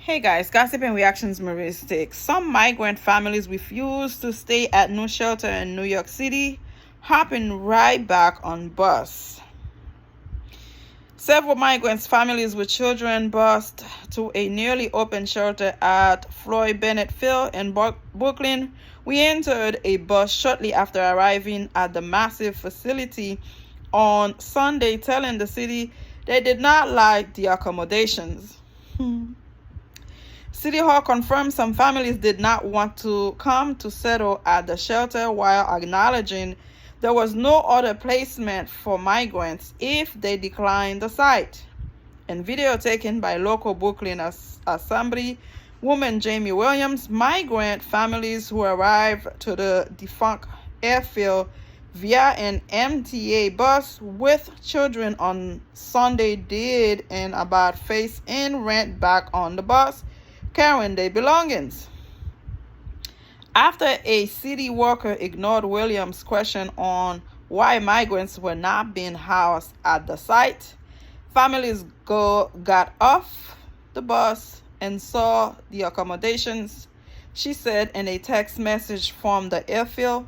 Hey guys, gossip and reactions Maristic. Some migrant families refuse to stay at new shelter in New York City, hopping right back on bus. Several migrants families with children bused to a nearly open shelter at Floyd Bennett Field in Brooklyn. We entered a bus shortly after arriving at the massive facility on Sunday, telling the city they did not like the accommodations. City Hall confirmed some families did not want to come to settle at the shelter while acknowledging there was no other placement for migrants if they declined the site. In video taken by local Brooklyn Assembly woman Jamie Williams, migrant families who arrived to the defunct airfield via an MTA bus with children on Sunday did in about face in rent back on the bus carrying their belongings. After a city worker ignored Williams' question on why migrants were not being housed at the site, families got off the bus and saw the accommodations, she said in a text message from the airfield.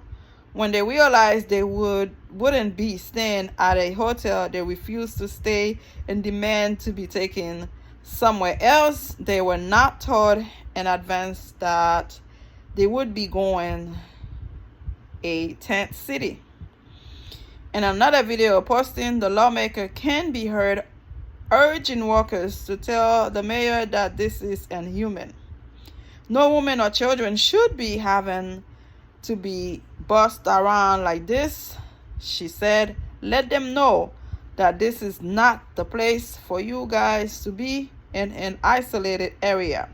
When they realized they wouldn't be staying at a hotel, they refused to stay and demand to be taken somewhere else. They were not told in advance that they would be going a tent city. In another video posting, the lawmaker can be heard urging workers to tell the mayor that this is inhuman. No women or children should be having to be bussed around like this, she said. Let them know that this is not the place for you guys to be in an isolated area.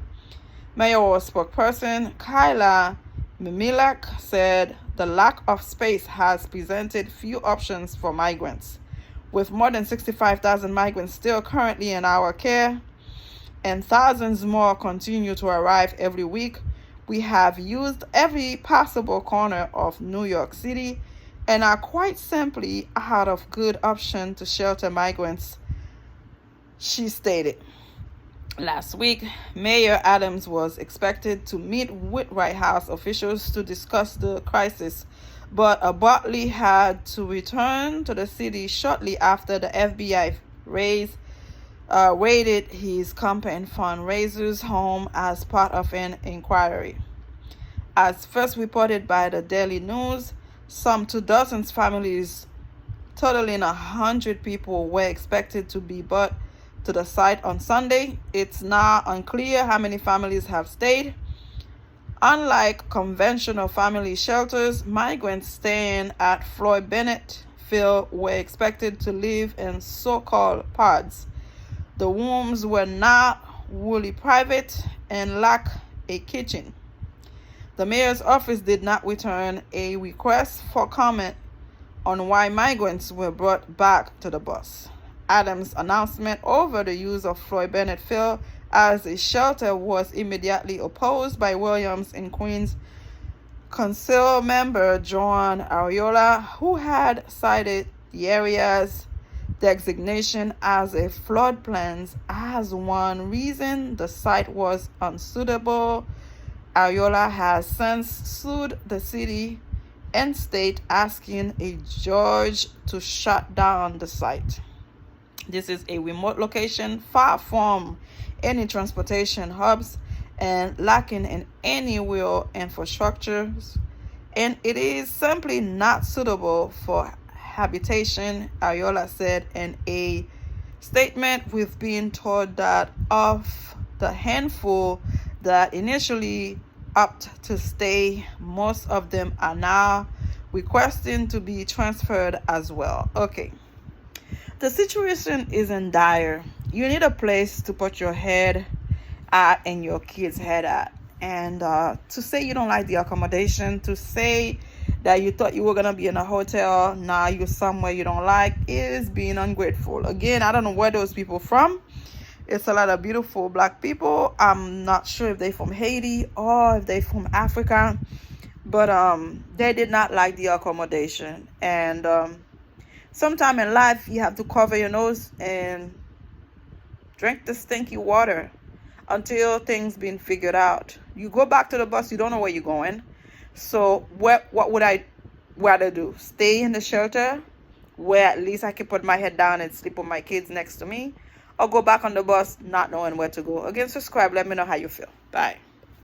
Mayoral spokesperson Kyla Mimilak said the lack of space has presented few options for migrants. With more than 65,000 migrants still currently in our care and thousands more continue to arrive every week, we have used every possible corner of New York City and are quite simply out of good option to shelter migrants, she stated. Last week, Mayor Adams was expected to meet with White House officials to discuss the crisis, but abruptly had to return to the city shortly after the FBI raided his campaign fundraiser's home as part of an inquiry. As first reported by the Daily News, some 24 families totaling 100 people were expected to be brought to the site on Sunday. It's now unclear how many families have stayed. Unlike conventional family shelters, migrants staying at Floyd Bennett Field were expected to live in so-called pods. The rooms were not wholly private and lacked a kitchen. The mayor's office did not return a request for comment on why migrants were brought back to the bus. Adams' announcement over the use of Floyd Bennett Field as a shelter was immediately opposed by Williams and Queens Council member Joan Ariola, who had cited the area's designation as a floodplain as one reason the site was unsuitable. Ariola has since sued the city and state, asking a judge to shut down the site. This is a remote location far from any transportation hubs and lacking in any real infrastructures, and it is simply not suitable for habitation, Ariola said in a statement. We've been told that of the handful that initially opted to stay, most of them are now requesting to be transferred as well. Okay. The situation isn't dire. You need a place to put your head at and your kids' head at. And to say you don't like the accommodation, to say that you thought you were going to be in a hotel, now you're somewhere you don't like, is being ungrateful. Again, I don't know where those people from. It's a lot of beautiful black people. I'm not sure if they're from Haiti or if they're from Africa. But they did not like the accommodation. And sometime in life, you have to cover your nose and drink the stinky water. until things been figured out. You go back to the bus, you don't know where you're going. So what would I rather do? Stay in the shelter where at least I can put my head down and sleep with my kids next to me, or go back on the bus not knowing where to go? Again, subscribe. Let me know how you feel. Bye.